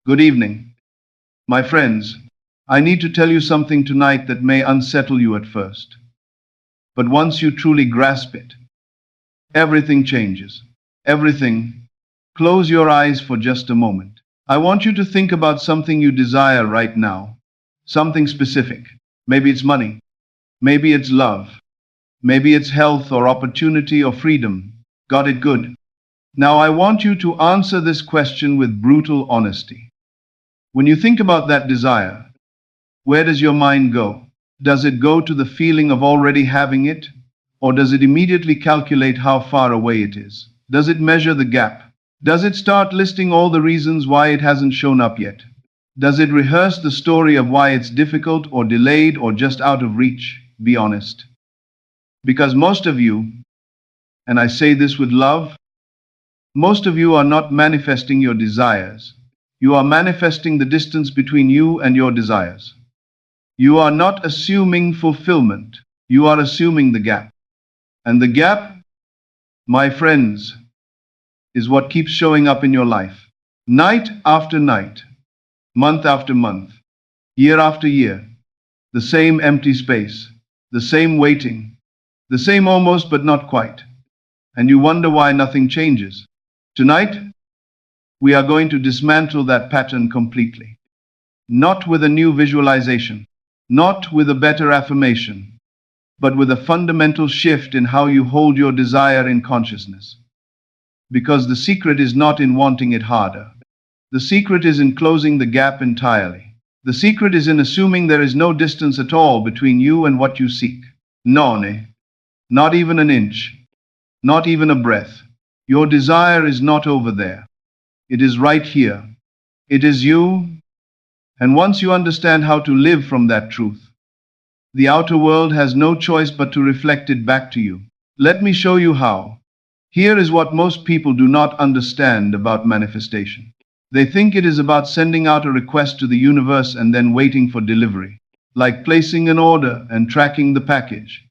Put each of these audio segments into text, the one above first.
Good evening. My friends, I need to tell you something tonight that may unsettle you at first. But once you truly grasp it, everything changes. Everything. Close your eyes for just a moment. I want you to think about something you desire right now. Something specific. Maybe it's money. Maybe it's love. Maybe it's health or opportunity or freedom. Got it good. Now I want you to answer this question with brutal honesty. When you think about that desire, where does your mind go? Does it go to the feeling of already having it? Or does it immediately calculate how far away it is? Does it measure the gap? Does it start listing all the reasons why it hasn't shown up yet? Does it rehearse the story of why it's difficult or delayed or just out of reach? Be honest. Because most of you, and I say this with love, most of you are not manifesting your desires. You are manifesting the distance between you and your desires. You are not assuming fulfillment. You are assuming the gap. And the gap, my friends, is what keeps showing up in your life. Night after night, month after month, year after year. The same empty space, the same waiting, the same almost but not quite. And you wonder why nothing changes. Tonight, we are going to dismantle that pattern completely. Not with a new visualization, not with a better affirmation, but with a fundamental shift in how you hold your desire in consciousness. Because the secret is not in wanting it harder. The secret is in closing the gap entirely. The secret is in assuming there is no distance at all between you and what you seek. None. Not even an inch. Not even a breath. Your desire is not over there. It is right here. It is you. And once you understand how to live from that truth, the outer world has no choice but to reflect it back to you. Let me show you how. Here is what most people do not understand about manifestation. They think it is about sending out a request to the universe and then waiting for delivery, like placing an order and tracking the package.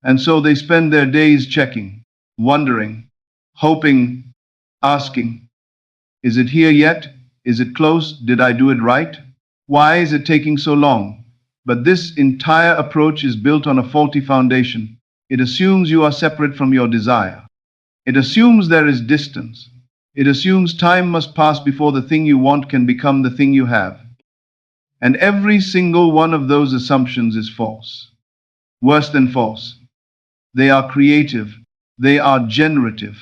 And so they spend their days checking, wondering, hoping, asking, is it here yet? Is it close? Did I do it right? Why is it taking so long? But this entire approach is built on a faulty foundation. It assumes you are separate from your desire. It assumes there is distance. It assumes time must pass before the thing you want can become the thing you have. And every single one of those assumptions is false. Worse than false. They are creative. They are generative.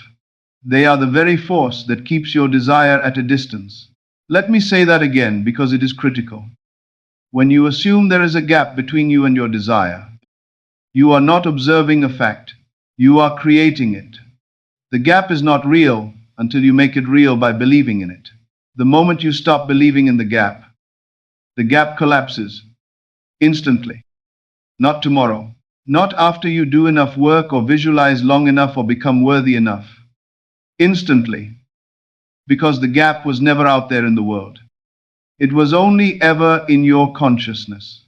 They are the very force that keeps your desire at a distance. Let me say that again because it is critical. When you assume there is a gap between you and your desire, you are not observing a fact. You are creating it. The gap is not real until you make it real by believing in it. The moment you stop believing in the gap collapses instantly. Not tomorrow. Not after you do enough work or visualize long enough or become worthy enough. Instantly. Because the gap was never out there in the world. It was only ever in your consciousness.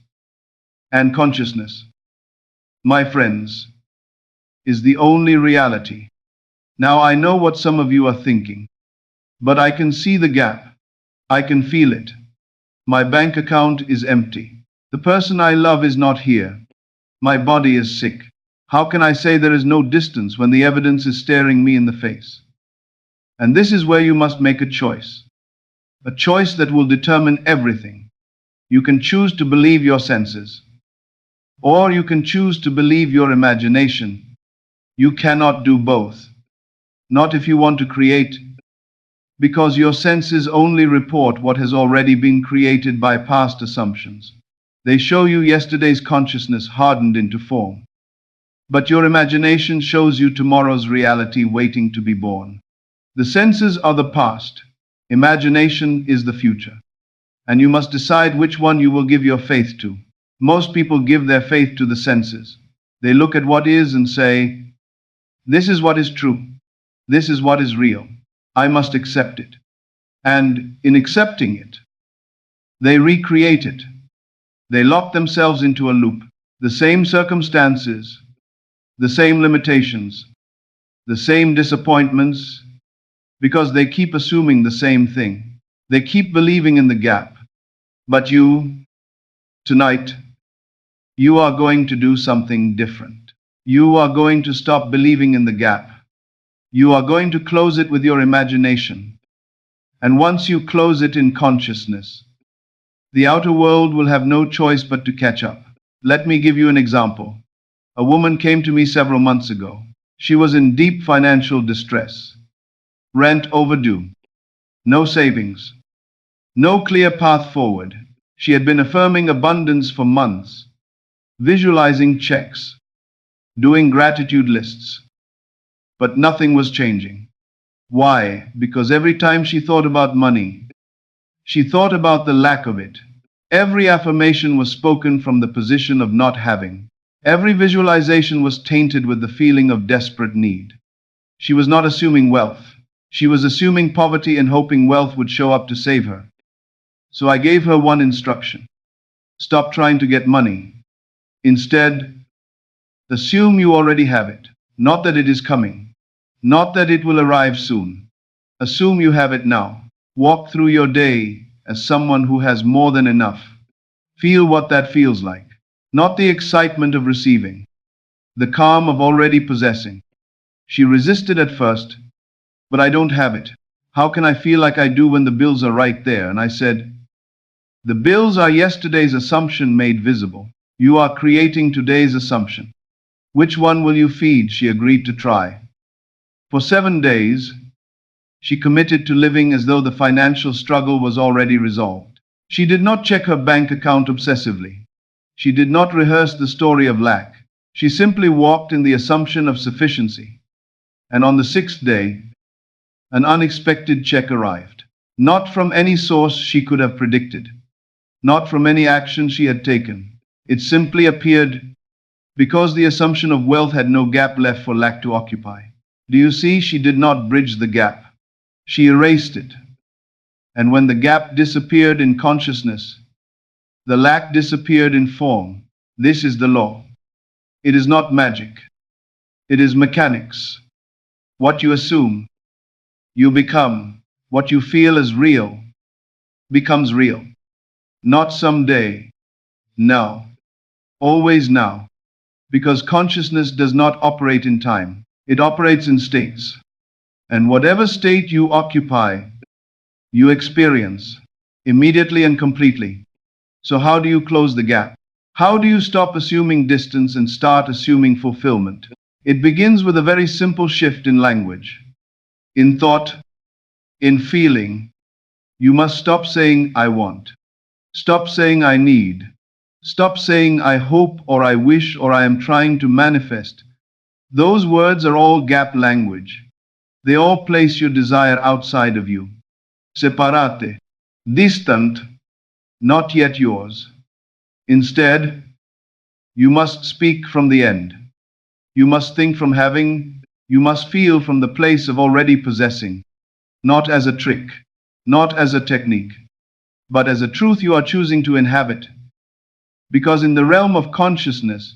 And consciousness, my friends, is the only reality. Now I know what some of you are thinking, but I can see the gap. I can feel it. My bank account is empty. The person I love is not here. My body is sick. How can I say there is no distance when the evidence is staring me in the face? And this is where you must make a choice that will determine everything. You can choose to believe your senses, or you can choose to believe your imagination. You cannot do both. Not if you want to create, because your senses only report what has already been created by past assumptions. They show you yesterday's consciousness hardened into form. But your imagination shows you tomorrow's reality waiting to be born. The senses are the past. Imagination is the future. And you must decide which one you will give your faith to. Most people give their faith to the senses. They look at what is and say, this is what is true. This is what is real. I must accept it. And in accepting it, they recreate it. They lock themselves into a loop. The same circumstances, the same limitations, the same disappointments, because they keep assuming the same thing. They keep believing in the gap. But you, tonight, you are going to do something different. You are going to stop believing in the gap. You are going to close it with your imagination. And once you close it in consciousness, the outer world will have no choice but to catch up. Let me give you an example. A woman came to me several months ago. She was in deep financial distress. Rent overdue. No savings. No clear path forward. She had been affirming abundance for months, visualizing checks, doing gratitude lists. But nothing was changing. Why? Because every time she thought about money, she thought about the lack of it. Every affirmation was spoken from the position of not having. Every visualization was tainted with the feeling of desperate need. She was not assuming wealth. She was assuming poverty and hoping wealth would show up to save her. So I gave her one instruction. Stop trying to get money. Instead, assume you already have it. Not that it is coming. Not that it will arrive soon. Assume you have it now. Walk through your day as someone who has more than enough. Feel what that feels like. Not the excitement of receiving. The calm of already possessing. She resisted at first, but I don't have it. How can I feel like I do when the bills are right there? And I said, the bills are yesterday's assumption made visible. You are creating today's assumption. Which one will you feed? She agreed to try. For 7 days, she committed to living as though the financial struggle was already resolved. She did not check her bank account obsessively. She did not rehearse the story of lack. She simply walked in the assumption of sufficiency. And on the 6th day, an unexpected check arrived. Not from any source she could have predicted. Not from any action she had taken. It simply appeared because the assumption of wealth had no gap left for lack to occupy. Do you see? She did not bridge the gap. She erased it. And when the gap disappeared in consciousness, the lack disappeared in form. This is the law. It is not magic. It is mechanics. What you assume, you become. What you feel as real becomes real. Not someday. Now. Always now. Because consciousness does not operate in time. It operates in states. And whatever state you occupy, you experience immediately and completely. So how do you close the gap? How do you stop assuming distance and start assuming fulfillment? It begins with a very simple shift in language. In thought, in feeling, you must stop saying I want. Stop saying I need. Stop saying I hope or I wish or I am trying to manifest. Those words are all gap language. They all place your desire outside of you. Separate. Distant. Not yet yours. Instead, you must speak from the end. You must think from having. You must feel from the place of already possessing. Not as a trick. Not as a technique. But as a truth you are choosing to inhabit. Because in the realm of consciousness,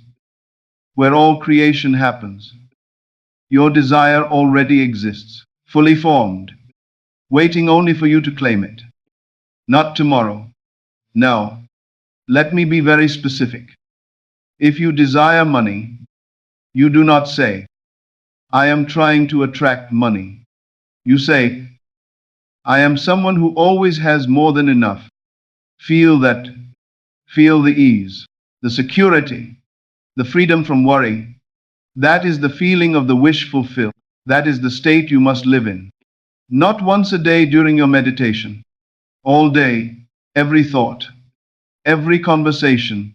where all creation happens, your desire already exists, fully formed, waiting only for you to claim it. Not tomorrow. Now, let me be very specific. If you desire money, you do not say, I am trying to attract money. You say, I am someone who always has more than enough. Feel that. Feel the ease, the security, the freedom from worry. That is the feeling of the wish fulfilled. That is the state you must live in. Not once a day during your meditation. All day, every thought, every conversation,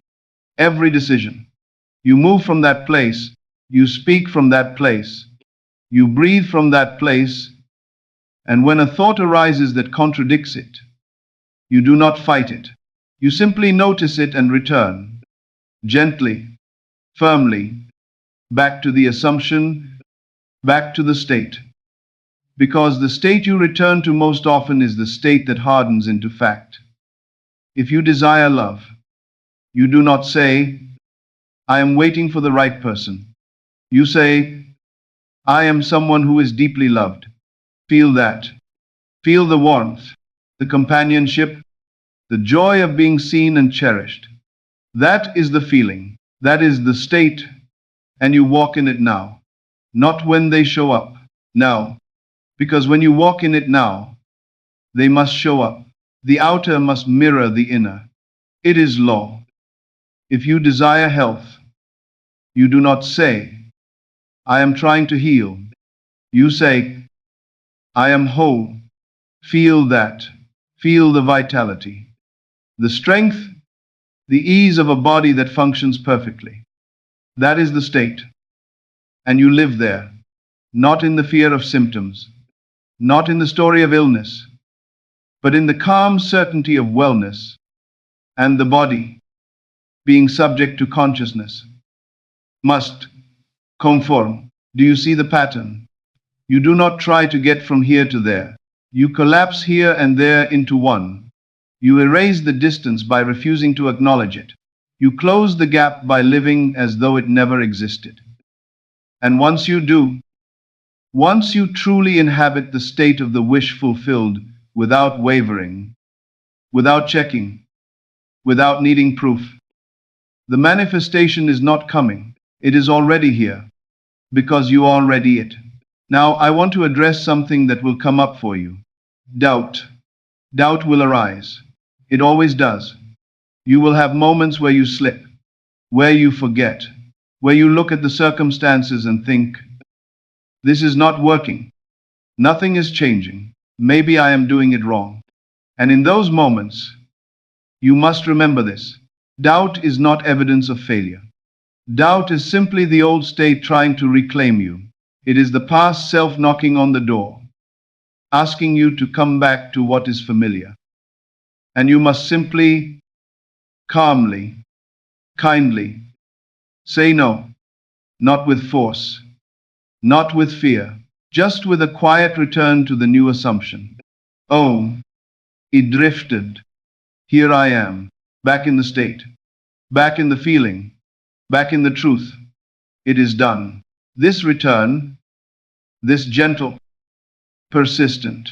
every decision. You move from that place. You speak from that place. You breathe from that place. And when a thought arises that contradicts it, you do not fight it. You simply notice it and return, gently, firmly, back to the assumption, back to the state. Because the state you return to most often is the state that hardens into fact. If you desire love, you do not say, I am waiting for the right person. You say, I am someone who is deeply loved. Feel that. Feel the warmth, the companionship, the joy of being seen and cherished. That is the feeling. That is the state, and you walk in it now. Not when they show up. Now. Because when you walk in it now, they must show up. The outer must mirror the inner. It is law. If you desire health, you do not say, I am trying to heal. You say, I am whole. Feel that. Feel the vitality, the strength, the ease of a body that functions perfectly. That is the state. And you live there, not in the fear of symptoms, not in the story of illness, but in the calm certainty of wellness and the body being subject to consciousness. Must conform. Do you see the pattern? You do not try to get from here to there. You collapse here and there into one. You erase the distance by refusing to acknowledge it. You close the gap by living as though it never existed. And once you do, once you truly inhabit the state of the wish fulfilled without wavering, without checking, without needing proof, the manifestation is not coming. It is already here, because you are already it. Now, I want to address something that will come up for you. Doubt. Doubt will arise. It always does. You will have moments where you slip, where you forget, where you look at the circumstances and think, this is not working. Nothing is changing. Maybe I am doing it wrong. And in those moments, you must remember this. Doubt is not evidence of failure. Doubt is simply the old state trying to reclaim you. It is the past self knocking on the door, asking you to come back to what is familiar. And you must simply, calmly, kindly say no, not with force, not with fear, just with a quiet return to the new assumption. Oh, it drifted. Here I am, back in the state, back in the feeling, back in the truth. It is done. This return, this gentle, persistent,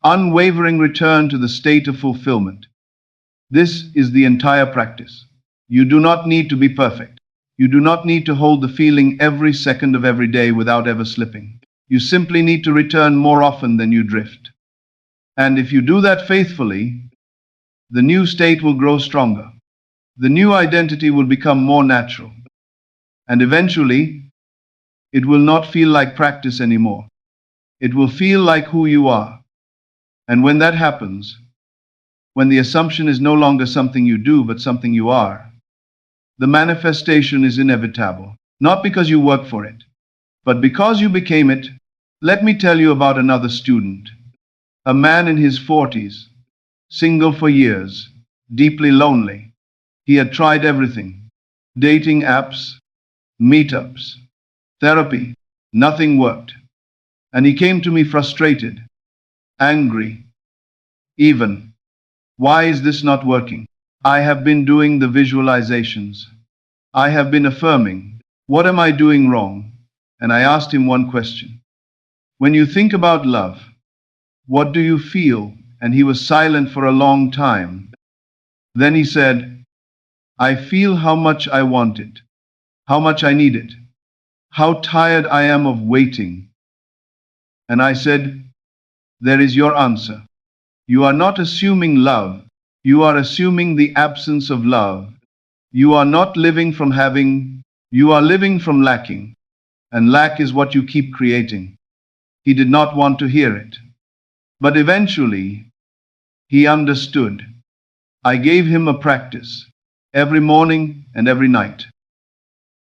unwavering return to the state of fulfillment. This is the entire practice. You do not need to be perfect. You do not need to hold the feeling every second of every day without ever slipping. You simply need to return more often than you drift. And if you do that faithfully, the new state will grow stronger. The new identity will become more natural. And eventually, it will not feel like practice anymore. It will feel like who you are. And when that happens, when the assumption is no longer something you do, but something you are, the manifestation is inevitable. Not because you work for it, but because you became it. Let me tell you about another student. A man in his 40s, single for years, deeply lonely. He had tried everything. Dating apps, meetups, therapy. Nothing worked. And he came to me frustrated, angry, even. Why is this not working? I have been doing the visualizations. I have been affirming. What am I doing wrong? And I asked him one question. When you think about love, what do you feel? And he was silent for a long time. Then he said, I feel how much I want it, how much I need it, how tired I am of waiting. And I said, there is your answer. You are not assuming love. You are assuming the absence of love. You are not living from having. You are living from lacking. And lack is what you keep creating. He did not want to hear it. But eventually, he understood. I gave him a practice, every morning and every night.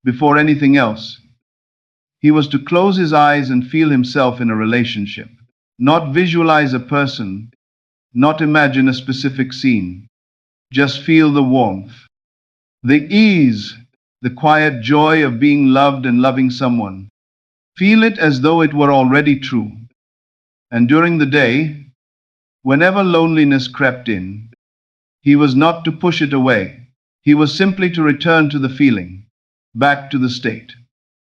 Before anything else, he was to close his eyes and feel himself in a relationship. Not visualize a person, not imagine a specific scene. Just feel the warmth, the ease, the quiet joy of being loved and loving someone. Feel it as though it were already true. And during the day, whenever loneliness crept in, he was not to push it away. He was simply to return to the feeling, back to the state.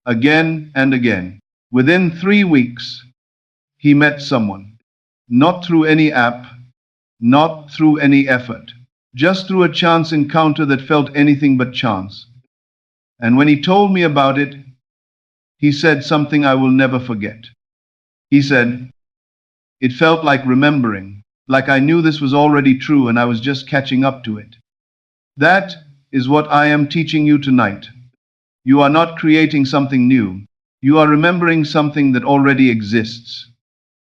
Again and again. Within 3 weeks, he met someone. Not through any app, not through any effort, just through a chance encounter that felt anything but chance. And when he told me about it, he said something I will never forget. He said, "It felt like remembering, like I knew this was already true and I was just catching up to it." That is what I am teaching you tonight. You are not creating something new. You are remembering something that already exists.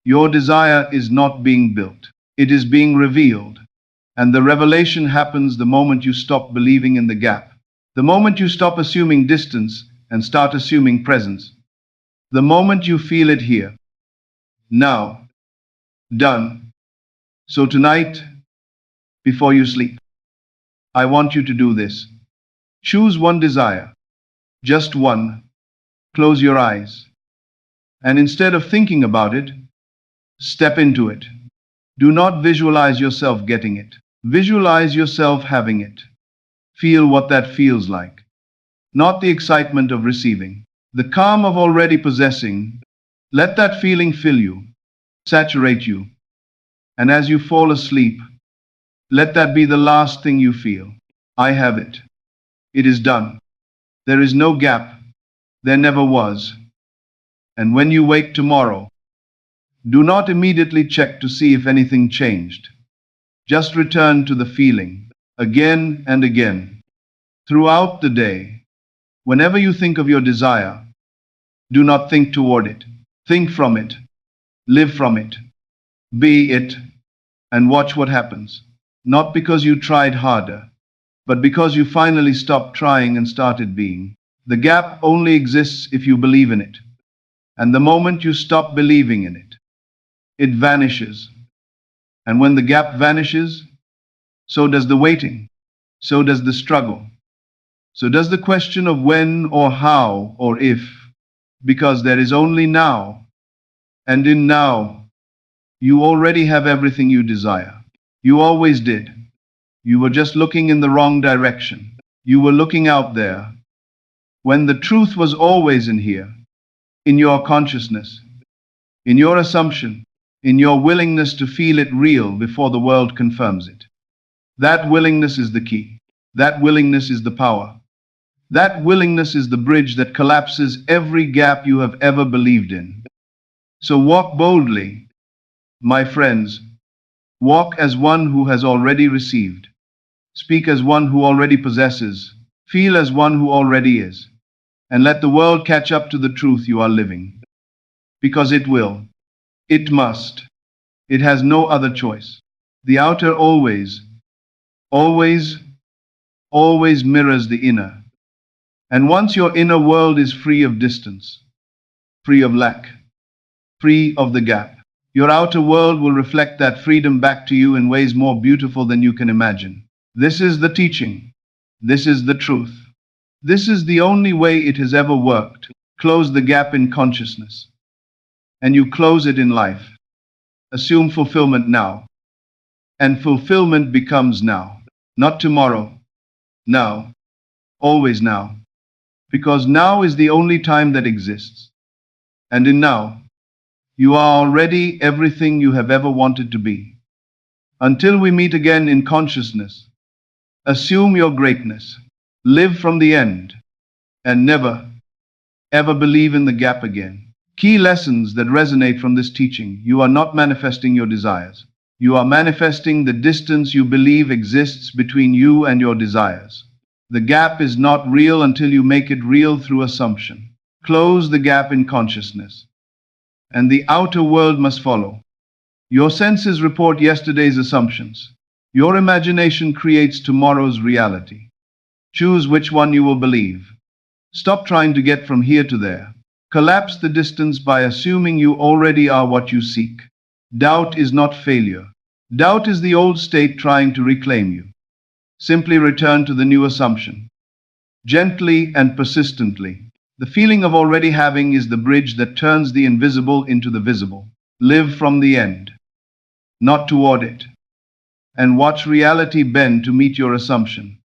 Your desire is not being built. It is being revealed. And the revelation happens the moment you stop believing in the gap. The moment you stop assuming distance and start assuming presence. The moment you feel it here. Now. Done. So tonight, before you sleep, I want you to do this. Choose one desire. Just one. Close your eyes. And instead of thinking about it, step into it. Do not visualize yourself getting it. Visualize yourself having it. Feel what that feels like. Not the excitement of receiving. The calm of already possessing. Let that feeling fill you, saturate you. And as you fall asleep, let that be the last thing you feel. I have it. It is done. There is no gap. There never was. And when you wake tomorrow, do not immediately check to see if anything changed. Just return to the feeling, again and again. Throughout the day, whenever you think of your desire, do not think toward it. Think from it. Live from it. Be it. And watch what happens. Not because you tried harder, but because you finally stopped trying and started being. The gap only exists if you believe in it. And the moment you stop believing in it, it vanishes. And when the gap vanishes, so does the waiting, so does the struggle, so does the question of when or how or if, because there is only now. And in now, you already have everything you desire. You always did. You were just looking in the wrong direction. You were looking out there, when the truth was always in here, in your consciousness, in your assumption, in your willingness to feel it real before the world confirms it. That willingness is the key. That willingness is the power. That willingness is the bridge that collapses every gap you have ever believed in. So walk boldly, my friends. Walk as one who has already received. Speak as one who already possesses. Feel as one who already is. And let the world catch up to the truth you are living. Because it will. It must. It has no other choice. The outer always, always mirrors the inner. And once your inner world is free of distance, free of lack, free of the gap, your outer world will reflect that freedom back to you in ways more beautiful than you can imagine. This is the teaching. This is the truth. This is the only way it has ever worked. Close the gap in consciousness. And you close it in life. Assume fulfillment now. And fulfillment becomes now. Not tomorrow. Now. Always now. Because now is the only time that exists. And in now, you are already everything you have ever wanted to be. Until we meet again in consciousness, assume your greatness. Live from the end. And never, ever believe in the gap again. Key lessons that resonate from this teaching. You are not manifesting your desires. You are manifesting the distance you believe exists between you and your desires. The gap is not real until you make it real through assumption. Close the gap in consciousness. And the outer world must follow. Your senses report yesterday's assumptions. Your imagination creates tomorrow's reality. Choose which one you will believe. Stop trying to get from here to there. Collapse the distance by assuming you already are what you seek. Doubt is not failure. Doubt is the old state trying to reclaim you. Simply return to the new assumption. Gently and persistently. The feeling of already having is the bridge that turns the invisible into the visible. Live from the end, not toward it. And watch reality bend to meet your assumption.